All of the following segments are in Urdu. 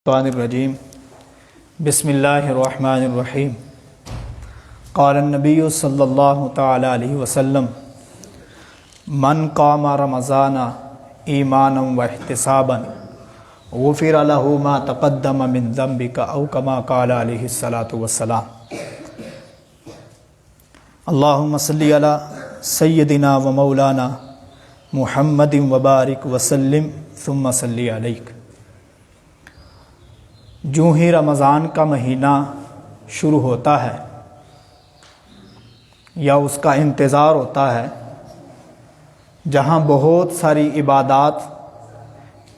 الرجیم بسم اللہ الرحمن الرحیم قال النبی صلی اللہ تعالی علیہ وسلم من قام رمضان ایمانا واحتسابا غفر له ما تقدم من ذنبک او کما قال علیہ الصلاۃ والسلام اللہم صلی علی سیدنا و مولانا محمد وبارک وسلم ثم صلی علیک۔ جو ہی رمضان کا مہینہ شروع ہوتا ہے یا اس کا انتظار ہوتا ہے، جہاں بہت ساری عبادات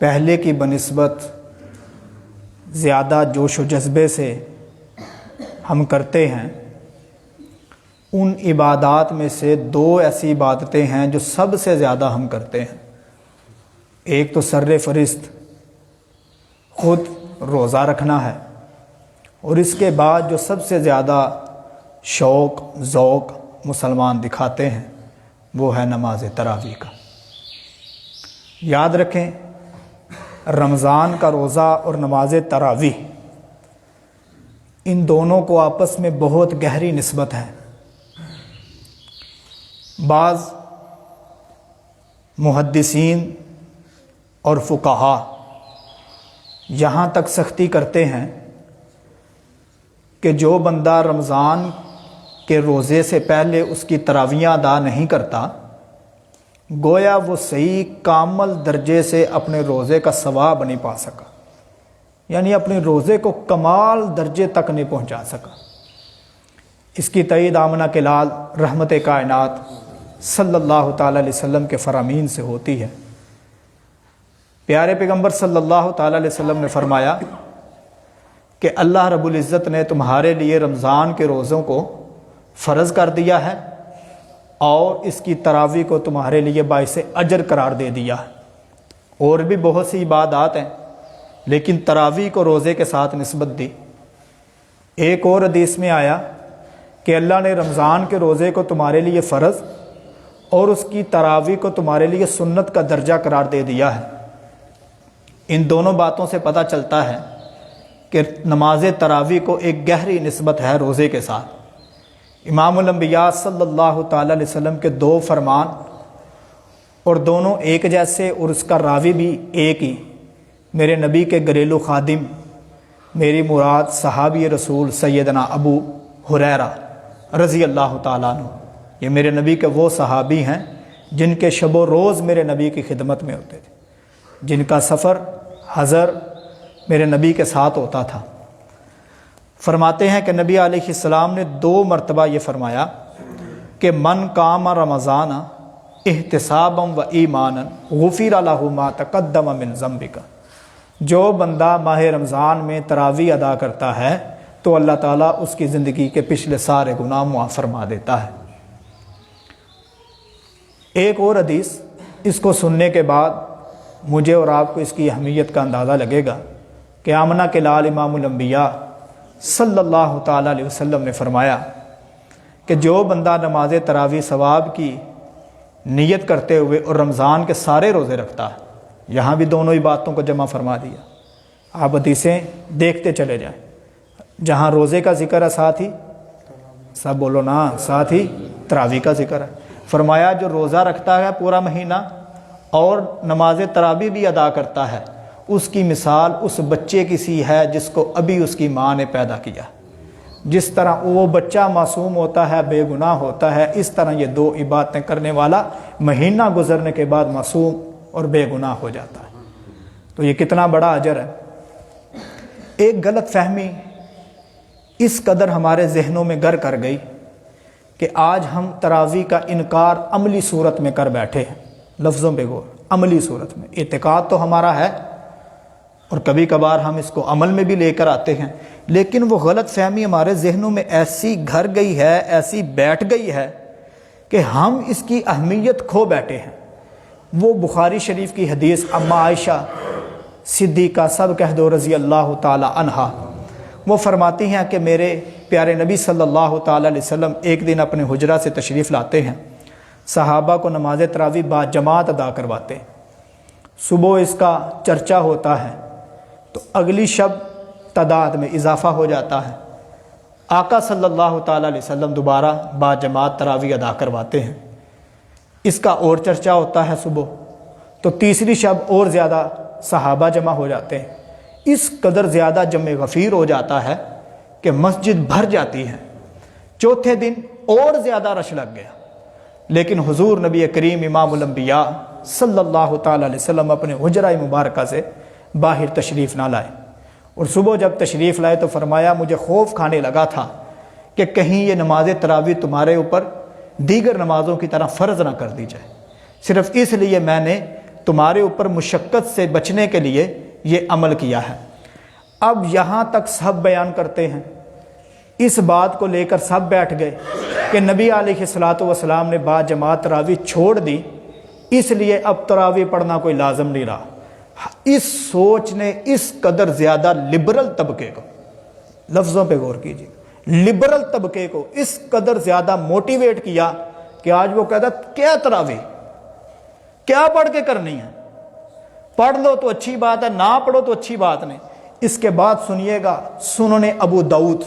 پہلے کی بنسبت زیادہ جوش و جذبے سے ہم کرتے ہیں، ان عبادات میں سے دو ایسی عبادتیں ہیں جو سب سے زیادہ ہم کرتے ہیں۔ ایک تو سر فہرست خود روزہ رکھنا ہے، اور اس کے بعد جو سب سے زیادہ شوق ذوق مسلمان دکھاتے ہیں وہ ہے نماز تراویح کا۔ یاد رکھیں، رمضان کا روزہ اور نماز تراویح، ان دونوں کو آپس میں بہت گہری نسبت ہے۔ بعض محدثین اور فقہا یہاں تک سختی کرتے ہیں کہ جو بندہ رمضان کے روزے سے پہلے اس کی تراویحیں ادا نہیں کرتا، گویا وہ صحیح کامل درجے سے اپنے روزے کا ثواب نہیں پا سکا، یعنی اپنے روزے کو کمال درجے تک نہیں پہنچا سکا۔ اس کی تائید آمنہ کے لال رحمت کائنات صلی اللہ تعالی علیہ وسلم کے فرامین سے ہوتی ہے۔ پیارے پیغمبر صلی اللہ تعالی علیہ وسلم نے فرمایا کہ اللہ رب العزت نے تمہارے لیے رمضان کے روزوں کو فرض کر دیا ہے اور اس کی تراویح کو تمہارے لیے باعث اجر قرار دے دیا ہے۔ اور بھی بہت سی عبادات ہیں، لیکن تراویح کو روزے کے ساتھ نسبت دی۔ ایک اور حدیث میں آیا کہ اللہ نے رمضان کے روزے کو تمہارے لیے فرض اور اس کی تراویح کو تمہارے لیے سنت کا درجہ قرار دے دیا ہے۔ ان دونوں باتوں سے پتہ چلتا ہے کہ نماز تراویح کو ایک گہری نسبت ہے روزے کے ساتھ۔ امام الانبیاء صلی اللہ تعالی علیہ وسلم کے دو فرمان، اور دونوں ایک جیسے، اور اس کا راوی بھی ایک ہی، میرے نبی کے گھریلو خادم، میری مراد صحابی رسول سیدنا ابو ہریرہ رضی اللہ تعالیٰ عنہ۔ یہ میرے نبی کے وہ صحابی ہیں جن کے شب و روز میرے نبی کی خدمت میں ہوتے تھے، جن کا سفر حضر میرے نبی کے ساتھ ہوتا تھا۔ فرماتے ہیں کہ نبی علیہ السلام نے 2 مرتبہ یہ فرمایا کہ من قام رمضان احتسابا و ایمانا غفر له ما تقدم من ذنبک۔ جو بندہ ماہ رمضان میں تراویح ادا کرتا ہے تو اللہ تعالیٰ اس کی زندگی کے پچھلے سارے گناہ معاف فرما دیتا ہے۔ ایک اور حدیث، اس کو سننے کے بعد مجھے اور آپ کو اس کی اہمیت کا اندازہ لگے گا کہ آمنہ کے لال امام الانبیاء صلی اللہ تعالی علیہ وسلم نے فرمایا کہ جو بندہ نماز تراویح ثواب کی نیت کرتے ہوئے اور رمضان کے سارے روزے رکھتا ہے، یہاں بھی دونوں ہی باتوں کو جمع فرما دیا۔ آپ حدیثیں دیکھتے چلے جائیں، جہاں روزے کا ذکر ہے ساتھ ہی، سب بولو نا، ساتھ ہی تراویح کا ذکر ہے۔ فرمایا جو روزہ رکھتا ہے پورا مہینہ اور نماز تراویح بھی ادا کرتا ہے، اس کی مثال اس بچے کی سی ہے جس کو ابھی اس کی ماں نے پیدا کیا۔ جس طرح وہ بچہ معصوم ہوتا ہے، بے گناہ ہوتا ہے، اس طرح یہ 2 عبادتیں کرنے والا مہینہ گزرنے کے بعد معصوم اور بے گناہ ہو جاتا ہے۔ تو یہ کتنا بڑا اجر ہے۔ ایک غلط فہمی اس قدر ہمارے ذہنوں میں گر کر گئی کہ آج ہم تراویح کا انکار عملی صورت میں کر بیٹھے ہیں۔ لفظوں پہ غور، عملی صورت میں اعتقاد تو ہمارا ہے اور کبھی کبھار ہم اس کو عمل میں بھی لے کر آتے ہیں، لیکن وہ غلط فہمی ہمارے ذہنوں میں ایسی گھر گئی ہے، ایسی بیٹھ گئی ہے کہ ہم اس کی اہمیت کھو بیٹھے ہیں۔ وہ بخاری شریف کی حدیث اما عائشہ صدیقہ سب کہہ دو رضی اللہ تعالی عنہا، وہ فرماتی ہیں کہ میرے پیارے نبی صلی اللہ تعالی علیہ وسلم ایک دن اپنے حجرہ سے تشریف لاتے ہیں، صحابہ کو نماز تراویح با جماعت ادا کرواتے۔ صبح اس کا چرچا ہوتا ہے تو اگلی شب تعداد میں اضافہ ہو جاتا ہے۔ آقا صلی اللہ تعالیٰ علیہ وسلم دوبارہ با جماعت تراویح ادا کرواتے ہیں۔ اس کا اور چرچا ہوتا ہے صبح، تو تیسری شب اور زیادہ صحابہ جمع ہو جاتے ہیں۔ اس قدر زیادہ جمع غفیر ہو جاتا ہے کہ مسجد بھر جاتی ہے۔ چوتھے دن اور زیادہ رش لگ گیا، لیکن حضور نبی کریم امام الانبیاء صلی اللہ تعالیٰ علیہ وسلم اپنے حجرہ مبارکہ سے باہر تشریف نہ لائے، اور صبح جب تشریف لائے تو فرمایا مجھے خوف کھانے لگا تھا کہ کہیں یہ نماز تراویح تمہارے اوپر دیگر نمازوں کی طرح فرض نہ کر دی جائے، صرف اس لیے میں نے تمہارے اوپر مشقت سے بچنے کے لیے یہ عمل کیا ہے۔ اب یہاں تک سب بیان کرتے ہیں، اس بات کو لے کر سب بیٹھ گئے کہ نبی علیہ الصلوۃ والسلام نے با جماعت تراویح چھوڑ دی، اس لیے اب تراویح پڑھنا کوئی لازم نہیں رہا۔ اس سوچ نے اس قدر زیادہ لبرل طبقے کو، لفظوں پہ غور کیجیے، لبرل طبقے کو اس قدر زیادہ موٹیویٹ کیا کہ آج وہ کہتا کیا تراویح کیا پڑھ کے کرنی ہے، پڑھ لو تو اچھی بات ہے، نہ پڑھو تو اچھی بات نہیں۔ اس کے بعد سنیے گا سنن ابو داؤد،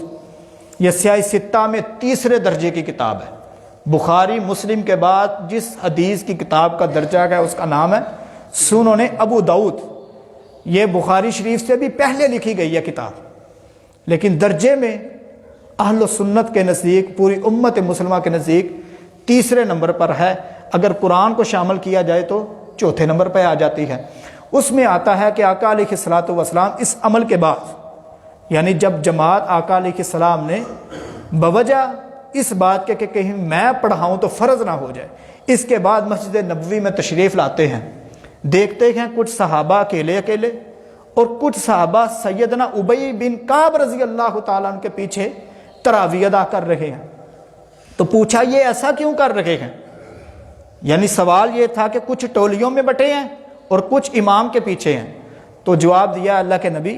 یہ سیاہ ستہ میں تیسرے درجے کی کتاب ہے۔ بخاری مسلم کے بعد جس حدیث کی کتاب کا درجہ ہے اس کا نام ہے سنن ابو داؤد۔ یہ بخاری شریف سے بھی پہلے لکھی گئی ہے کتاب، لیکن درجے میں اہل سنت کے نزدیک، پوری امت مسلمہ کے نزدیک تیسرے نمبر پر ہے۔ اگر قرآن کو شامل کیا جائے تو چوتھے نمبر پہ آ جاتی ہے۔ اس میں آتا ہے کہ آقا علیہ الصلوۃ والسلام اس عمل کے بعد، یعنی جب جماعت آقا علیہ السلام نے بوجہ اس بات کے کہ کہیں میں پڑھاؤں تو فرض نہ ہو جائے، اس کے بعد مسجد نبوی میں تشریف لاتے ہیں، دیکھتے ہیں کچھ صحابہ اکیلے اکیلے اور کچھ صحابہ سیدنا ابی بن کعب رضی اللہ تعالیٰ عنہ کے پیچھے تراویح ادا کر رہے ہیں۔ تو پوچھا یہ ایسا کیوں کر رہے ہیں؟ یعنی سوال یہ تھا کہ کچھ ٹولیوں میں بٹے ہیں اور کچھ امام کے پیچھے ہیں۔ تو جواب دیا اللہ کے نبی،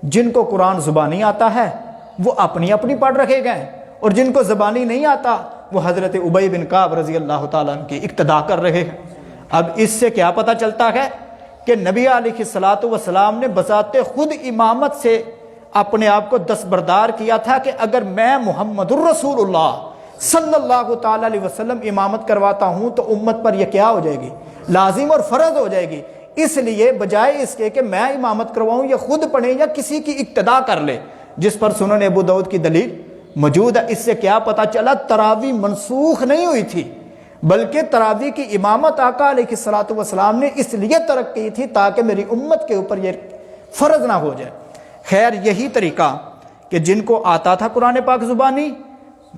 جن کو قرآن زبانی آتا ہے وہ اپنی اپنی پڑھ رکھے گئے، اور جن کو زبانی نہیں آتا وہ حضرت ابی بن کعب رضی اللہ تعالیٰ عنہ کی اقتدا کر رہے ہیں۔ اب اس سے کیا پتہ چلتا ہے کہ نبی علیہ الصلوۃ والسلام نے بذات خود امامت سے اپنے آپ کو دستبردار کیا تھا کہ اگر میں محمد الرسول اللہ صلی اللہ تعالیٰ علیہ وسلم امامت کرواتا ہوں تو امت پر یہ کیا ہو جائے گی؟ لازم اور فرض ہو جائے گی۔ اس لیے بجائے اس کے کہ میں امامت کرواؤں، یہ خود پڑھیں یا کسی کی اقتدا کر لے، جس پر سنن ابو داؤد کی دلیل موجود ہے۔ اس سے کیا پتہ چلا؟ تراویح منسوخ نہیں ہوئی تھی، بلکہ تراویح کی امامت آقا علیہ الصلوۃ والسلام نے اس لیے ترک کی تھی تاکہ میری امت کے اوپر یہ فرض نہ ہو جائے۔ خیر، یہی طریقہ کہ جن کو آتا تھا قرآن پاک زبانی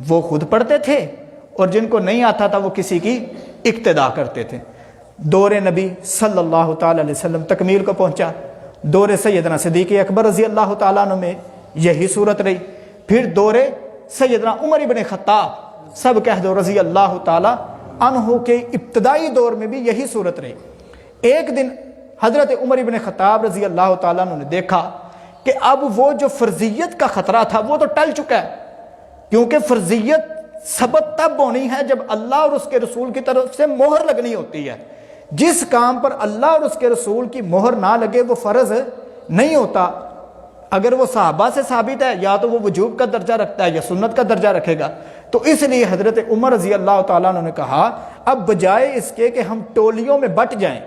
وہ خود پڑھتے تھے، اور جن کو نہیں آتا تھا وہ کسی کی اقتدا کرتے تھے۔ دور نبی صلی اللہ تعالیٰ علیہ وسلم تکمیل کو پہنچا۔ دور سیدنا صدیق اکبر رضی اللہ تعالیٰ عنہ میں یہی صورت رہی۔ پھر دور سیدنا عمر بن خطاب، سب کہہ دو رضی اللہ تعالیٰ عنہ کے ابتدائی دور میں بھی یہی صورت رہی۔ ایک دن حضرت عمر بن خطاب رضی اللہ تعالیٰ عنہ نے دیکھا کہ اب وہ جو فرضیت کا خطرہ تھا وہ تو ٹل چکا ہے، کیونکہ فرضیت ثبت تب ہونی ہے جب اللہ اور اس کے رسول کی طرف سے مہر لگنی ہوتی ہے۔ جس کام پر اللہ اور اس کے رسول کی مہر نہ لگے وہ فرض نہیں ہوتا۔ اگر وہ صحابہ سے ثابت ہے یا تو وہ وجوب کا درجہ رکھتا ہے یا سنت کا درجہ رکھے گا۔ تو اس لیے حضرت عمر رضی اللہ تعالیٰ عنہ نے کہا اب بجائے اس کے کہ ہم ٹولیوں میں بٹ جائیں،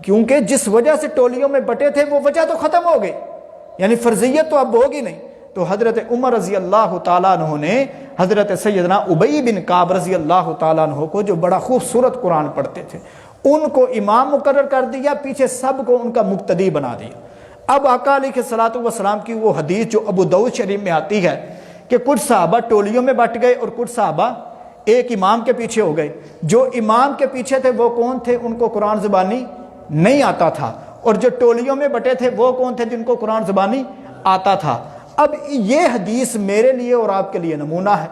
کیونکہ جس وجہ سے ٹولیوں میں بٹے تھے وہ وجہ تو ختم ہو گئی، یعنی فرضیت تو اب ہوگی نہیں۔ تو حضرت عمر رضی اللہ تعالیٰ عنہ نے حضرت سیدنا ابی بن کعب رضی اللہ تعالیٰ عنہ کو، جو بڑا خوبصورت قرآن پڑھتے تھے، ان کو امام مقرر کر دیا، پیچھے سب کو ان کا مقتدی بنا دیا۔ اب آقا علیہ الصلوۃ والسلام کی وہ حدیث جو ابو داؤد شریف میں آتی ہے کہ کچھ صحابہ ٹولیوں میں بٹ گئے اور کچھ صحابہ ایک امام کے پیچھے ہو گئے۔ جو امام کے پیچھے تھے وہ کون تھے؟ ان کو قرآن زبانی نہیں آتا تھا، اور جو ٹولیوں میں بٹے تھے وہ کون تھے؟ جن کو قرآن زبانی آتا تھا۔ اب یہ حدیث میرے لیے اور آپ کے لیے نمونہ ہے۔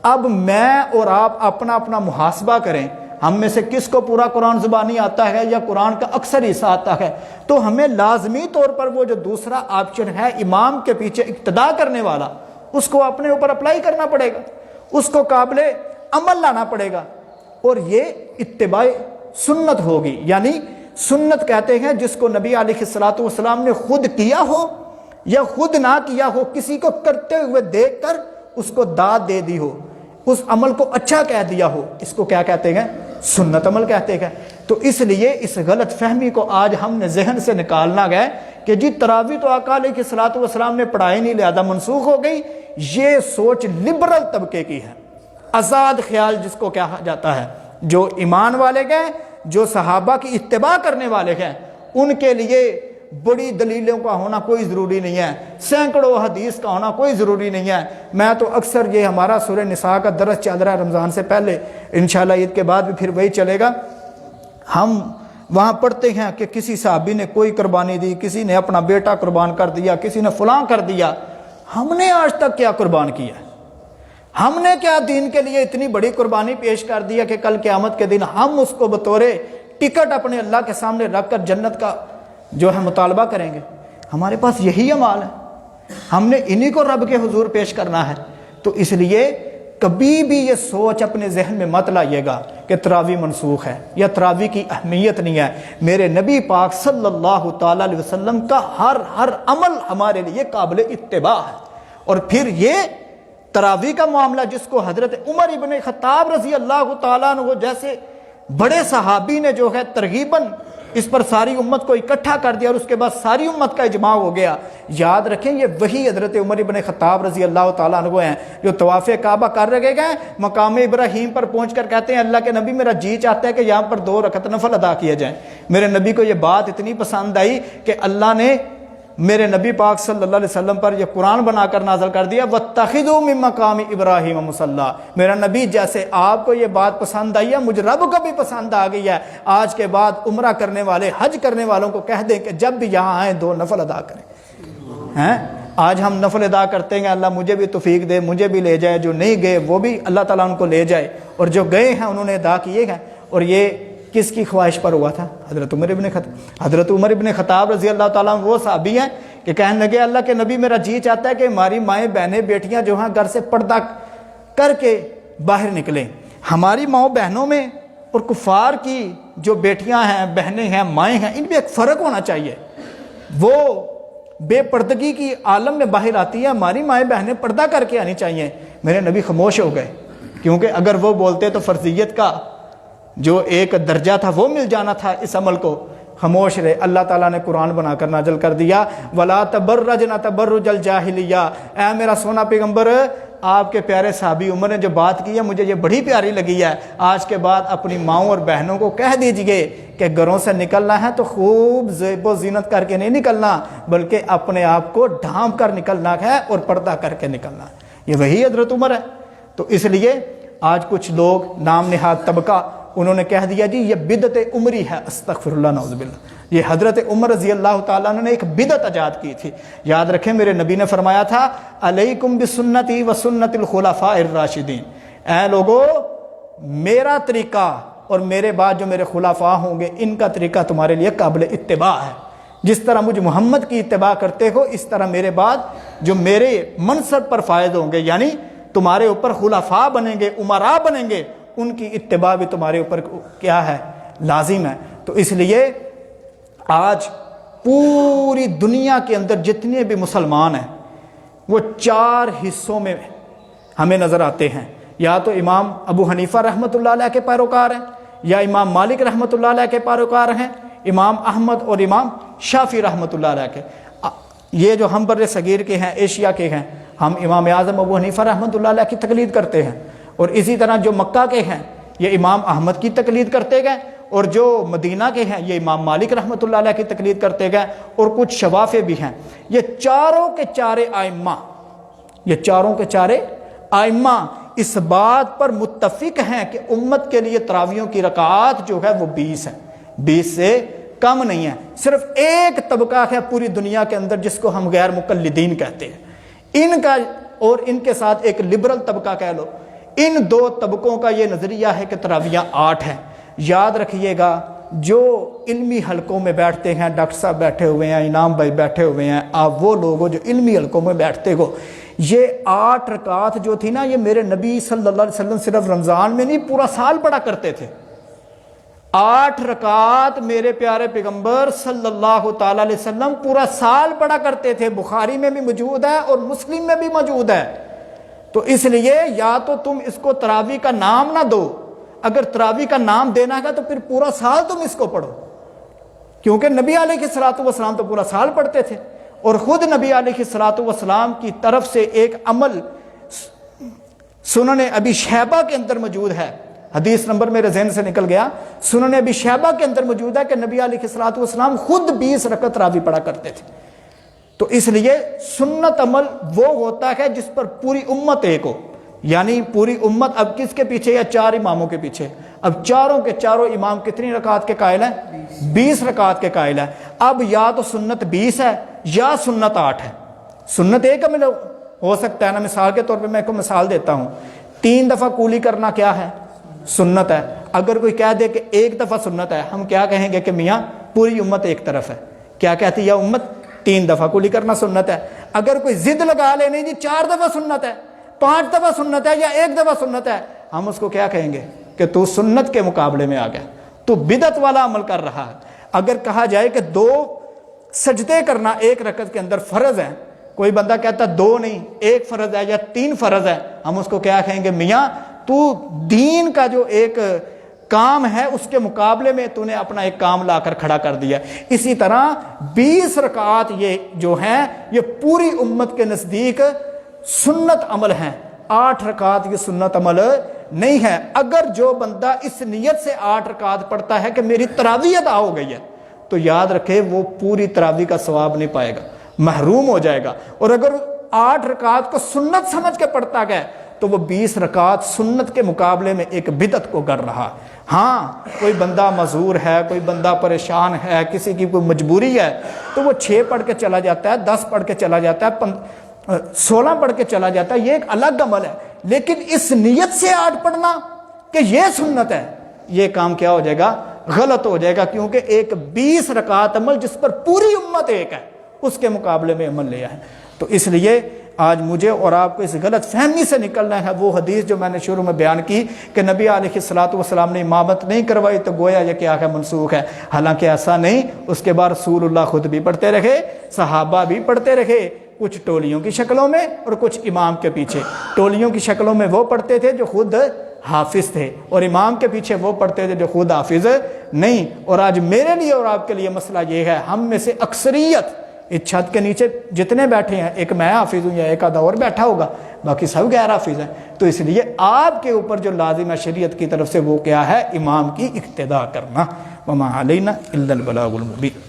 اب میں اور آپ اپنا اپنا محاسبہ کریں، ہم میں سے کس کو پورا قرآن زبانی آتا ہے یا قرآن کا اکثر حصہ آتا ہے؟ تو ہمیں لازمی طور پر وہ جو دوسرا آپشن ہے امام کے پیچھے اقتدا کرنے والا، اس کو اپنے اوپر اپلائی کرنا پڑے گا، اس کو قابل عمل لانا پڑے گا، اور یہ اتباع سنت ہوگی۔ یعنی سنت کہتے ہیں جس کو نبی علیہ الصلوۃ والسلام نے خود کیا ہو یا خود نہ کیا ہو، کسی کو کرتے ہوئے دیکھ کر اس کو داد دے دی ہو، اس عمل کو اچھا کہہ دیا ہو، اس کو کیا کہتے ہیں؟ سنت عمل کہتے ہیں۔ تو اس لیے اس غلط فہمی کو آج ہم نے ذہن سے نکالنا گیا کہ جی تراویح تو آقا علیہ الصلوۃ والسلام نے پڑھائی نہیں، لہذا منسوخ ہو گئی۔ یہ سوچ لبرل طبقے کی ہے، آزاد خیال جس کو کہا جاتا ہے۔ جو ایمان والے گئے، جو صحابہ کی اتباع کرنے والے ہیں، ان کے لیے بڑی دلیلوں کا ہونا کوئی ضروری نہیں ہے، سینکڑوں حدیث کا ہونا کوئی ضروری نہیں ہے۔ میں تو اکثر یہ ہمارا سورہ نساء کا درس چل رہا ہے رمضان سے پہلے، انشاءاللہ عید کے بعد بھی پھر وہی چلے گا۔ ہم وہاں پڑھتے ہیں کہ کسی صحابی نے کوئی قربانی دی، کسی نے اپنا بیٹا قربان کر دیا، کسی نے فلاں کر دیا۔ ہم نے آج تک کیا قربان کیا؟ ہم نے کیا دین کے لیے اتنی بڑی قربانی پیش کر دیا کہ کل قیامت کے دن ہم اس کو بطور ٹکٹ اپنے اللہ کے سامنے رکھ کر جنت کا جو ہے مطالبہ کریں گے؟ ہمارے پاس یہی اعمال ہے، ہم نے انہی کو رب کے حضور پیش کرنا ہے۔ تو اس لیے کبھی بھی یہ سوچ اپنے ذہن میں مت لائیے گا کہ تراویح منسوخ ہے یا تراویح کی اہمیت نہیں ہے۔ میرے نبی پاک صلی اللہ تعالی علیہ وسلم کا ہر عمل ہمارے لیے قابل اتباع ہے۔ اور پھر یہ تراویح کا معاملہ جس کو حضرت عمر ابن خطاب رضی اللہ تعالیٰ عنہ جیسے بڑے صحابی نے جو ہے ترغیباً اس پر ساری امت کو اکٹھا کر دیا اور اس کے بعد ساری امت کا اجماع ہو گیا۔ یاد رکھیں یہ وہی حضرت عمر ابن خطاب رضی اللہ تعالیٰ عنہ ہیں جو طواف کعبہ کر رہے گئے، مقام ابراہیم پر پہنچ کر کہتے ہیں اللہ کے نبی میرا جی چاہتا ہے کہ یہاں پر 2 رکعت نفل ادا کیے جائیں۔ میرے نبی کو یہ بات اتنی پسند آئی کہ اللہ نے میرے نبی پاک صلی اللہ علیہ وسلم پر یہ قرآن بنا کر نازل کر دیا وَاتَّخِذُوا مِن مَّقَامِ إِبْرَاهِيمَ مُصَلًّى۔ میرا نبی جیسے آپ کو یہ بات پسند آئی ہے، مجھ رب کو بھی پسند آ گئی ہے۔ آج کے بعد عمرہ کرنے والے، حج کرنے والوں کو کہہ دیں کہ جب بھی یہاں آئیں 2 نفل ادا کریں۔ آج ہم نفل ادا کرتے ہیں، اللہ مجھے بھی توفیق دے، مجھے بھی لے جائے، جو نہیں گئے وہ بھی اللہ تعالیٰ ان کو لے جائے، اور جو گئے ہیں انہوں نے ادا کیے ہیں۔ اور یہ کس کی خواہش پر ہوا تھا؟ حضرت عمر ابن خطاب رضی اللہ تعالیٰ عنہ وہ صحابی ہیں کہ کہنے لگے اللہ کے نبی میرا جی چاہتا ہے کہ ہماری مائیں بہنیں بیٹیاں جو ہیں گھر سے پردہ کر کے باہر نکلیں۔ ہماری ماؤں بہنوں میں اور کفار کی جو بیٹیاں ہیں، بہنیں ہیں، مائیں ہیں، ان میں ایک فرق ہونا چاہیے۔ وہ بے پردگی کی عالم میں باہر آتی ہے، ہماری مائیں بہنیں پردہ کر کے آنی چاہیے۔ میرے نبی خاموش ہو گئے، کیونکہ اگر وہ بولتے تو فرضیت کا جو ایک درجہ تھا وہ مل جانا تھا اس عمل کو۔ خاموش رہے۔ اللہ تعالیٰ نے قرآن بنا کر نازل کر دیا وَلَا تَبَرَّجْنَ تَبَرُّجَ الْجَاهِلِيَّةِ۔ اے میرا سونا پیغمبر، آپ کے پیارے صحابی عمر نے جو بات کی ہے مجھے یہ بڑی پیاری لگی ہے۔ آج کے بعد اپنی ماؤں اور بہنوں کو کہہ دیجئے کہ گھروں سے نکلنا ہے تو خوب زیب و زینت کر کے نہیں نکلنا، بلکہ اپنے آپ کو ڈھانپ کر نکلنا ہے اور پردہ کر کے نکلنا ہے۔ یہ وہی حضرت عمر ہے۔ تو اس لیے آج کچھ لوگ نام نہاد طبقہ انہوں نے کہہ دیا جی یہ بدعت عمری ہے، استغفر اللہ نعوذ باللہ۔ یہ حضرت عمر رضی اللہ تعالیٰ نے ایک بدعت ایجاد کی تھی۔ یاد رکھیں میرے نبی نے فرمایا تھا علیکم بسنتی و سنت الخلفاء الراشدین، اے لوگو میرا طریقہ اور میرے بعد جو میرے خلفاء ہوں گے ان کا طریقہ تمہارے لیے قابل اتباع ہے۔ جس طرح مجھ محمد کی اتباع کرتے ہو اس طرح میرے بعد جو میرے منصب پر فائز ہوں گے، یعنی تمہارے اوپر خلفاء بنیں گے، امراء بنیں گے، ان کی اتباع بھی تمہارے اوپر کیا ہے؟ لازم ہے۔ تو اس لیے آج پوری دنیا کے اندر جتنے بھی مسلمان ہیں وہ 4 حصوں میں ہمیں نظر آتے ہیں۔ یا تو امام ابو حنیفہ رحمۃ اللہ علیہ کے پیروکار ہیں، یا امام مالک رحمۃ اللہ علیہ کے پیروکار ہیں، امام احمد اور امام شافعی رحمۃ اللہ علیہ کے۔ یہ جو ہم بر صغیر کے ہیں، ایشیا کے ہیں، ہم امام اعظم ابو حنیفہ رحمۃ اللہ علیہ کی تقلید کرتے ہیں، اور اسی طرح جو مکہ کے ہیں یہ امام احمد کی تقلید کرتے گئے، اور جو مدینہ کے ہیں یہ امام مالک رحمۃ اللہ علیہ کی تقلید کرتے گئے، اور کچھ شوافع بھی ہیں۔ یہ چاروں کے چارے ائمہ اس بات پر متفق ہیں کہ امت کے لیے تراویحوں کی رکعات جو ہے وہ 20 ہیں، 20 سے کم نہیں ہے۔ صرف ایک طبقہ ہے پوری دنیا کے اندر جس کو ہم غیر مقلدین کہتے ہیں، ان کا اور ان کے ساتھ ایک لبرل طبقہ کہہ لو، ان 2 طبقوں کا یہ نظریہ ہے کہ تراویحاں 8 ہیں۔ یاد رکھیے گا جو علمی حلقوں میں بیٹھتے ہیں، ڈاکٹر صاحب بیٹھے ہوئے ہیں، انعام بھائی بیٹھے ہوئے ہیں، آپ وہ لوگ ہو جو علمی حلقوں میں بیٹھتے ہو، یہ 8 رکعات جو تھی نا یہ میرے نبی صلی اللہ علیہ وسلم صرف رمضان میں نہیں پورا سال پڑھا کرتے تھے۔ 8 رکعات میرے پیارے پیغمبر صلی اللہ تعالی علیہ وسلم پورا سال پڑھا کرتے تھے، بخاری میں بھی موجود ہے اور مسلم میں بھی موجود ہے۔ تو اس لیے یا تو تم اس کو تراویح کا نام نہ دو، اگر تراویح کا نام دینا ہے تو پھر پورا سال تم اس کو پڑھو، کیونکہ نبی علیہ الصلوۃ والسلام تو پورا سال پڑھتے تھے، اور خود نبی علیہ الصلوۃ والسلام کی طرف سے ایک عمل سنن ابی شیبہ کے اندر موجود ہے، حدیث نمبر میرے ذہن سے نکل گیا، سنن ابی شیبہ کے اندر موجود ہے کہ نبی علیہ الصلوۃ والسلام خود 20 رکعت تراویح پڑھا کرتے تھے۔ تو اس لیے سنت عمل وہ ہوتا ہے جس پر پوری امت ایک ہو، یعنی پوری امت اب کس کے پیچھے؟ یا 4 اماموں کے پیچھے۔ اب چاروں کے چاروں امام کتنی رکعات کے قائل ہیں؟ 20 رکعات کے قائل ہیں۔ اب یا تو سنت 20 ہے یا سنت 8 ہے، سنت ایک عمل ہو سکتا ہے نا۔ مثال کے طور پہ میں کو مثال دیتا ہوں، 3 دفعہ کولی کرنا کیا ہے؟ سنت ہے۔ اگر کوئی کہہ دے کہ 1 دفعہ سنت ہے، ہم کیا کہیں گے کہ میاں پوری امت ایک طرف ہے۔ کیا کہتی ہے امت؟ 3 دفعہ کولی کرنا سنت ہے۔ اگر کوئی ضد لگا لے نہیں جی 4 دفعہ سنت ہے، 5 دفعہ سنت ہے یا 1 دفعہ سنت ہے، ہم اس کو کیا کہیں گے کہ تو سنت کے مقابلے میں آ گیا، تو بدعت والا عمل کر رہا ہے۔ اگر کہا جائے کہ 2 سجدے کرنا 1 رکعت کے اندر فرض ہے، کوئی بندہ کہتا 2 نہیں 1 فرض ہے یا 3 فرض ہے، ہم اس کو کیا کہیں گے؟ میاں تو دین کا جو ایک کام ہے اس کے مقابلے میں تو نے اپنا ایک کام لا کر کھڑا کر دیا۔ اسی طرح 20 رکعات یہ جو ہیں یہ پوری امت کے نزدیک سنت عمل ہیں، 8 رکعات یہ سنت عمل نہیں ہے۔ اگر جو بندہ اس نیت سے 8 رکعات پڑھتا ہے کہ میری تراویح ادا ہو گئی ہے، تو یاد رکھے وہ پوری تراویح کا ثواب نہیں پائے گا، محروم ہو جائے گا۔ اور اگر 8 رکعات کو سنت سمجھ کے پڑھتا گیا تو وہ 20 رکعات سنت کے مقابلے میں ایک بدعت کو کر رہا۔ ہاں کوئی بندہ معذور ہے، کوئی بندہ پریشان ہے، کسی کی کوئی مجبوری ہے، تو وہ 6 پڑھ کے چلا جاتا ہے، 10 پڑھ کے چلا جاتا ہے، 16 پڑھ کے چلا جاتا ہے، یہ ایک الگ عمل ہے۔ لیکن اس نیت سے 8 پڑھنا کہ یہ سنت ہے، یہ کام کیا ہو جائے گا؟ غلط ہو جائے گا، کیونکہ ایک 20 رکعت عمل جس پر پوری امت ایک ہے اس کے مقابلے میں عمل لیا ہے۔ تو اس لیے آج مجھے اور آپ کو اس غلط فہمی سے نکلنا ہے۔ وہ حدیث جو میں نے شروع میں بیان کی کہ نبی علیہ الصلوۃ والسلام نے امامت نہیں کروائی تو گویا یہ کیا ہے؟ منسوخ ہے۔ حالانکہ ایسا نہیں، اس کے بعد رسول اللہ خود بھی پڑھتے رہے، صحابہ بھی پڑھتے رہے، کچھ ٹولیوں کی شکلوں میں اور کچھ امام کے پیچھے۔ ٹولیوں کی شکلوں میں وہ پڑھتے تھے جو خود حافظ تھے، اور امام کے پیچھے وہ پڑھتے تھے جو خود حافظ نہیں۔ اور آج میرے لیے اور آپ کے لیے مسئلہ یہ ہے، ہم میں سے اکثریت اس چھت کے نیچے جتنے بیٹھے ہیں، ایک میں حافظ ہوں یا ایک آدھا اور بیٹھا ہوگا، باقی سب غیر حافظ ہیں۔ تو اس لیے آپ کے اوپر جو لازم ہے شریعت کی طرف سے وہ کیا ہے؟ امام کی اقتداء کرنا۔ وما علینا الا البلاغ المبین۔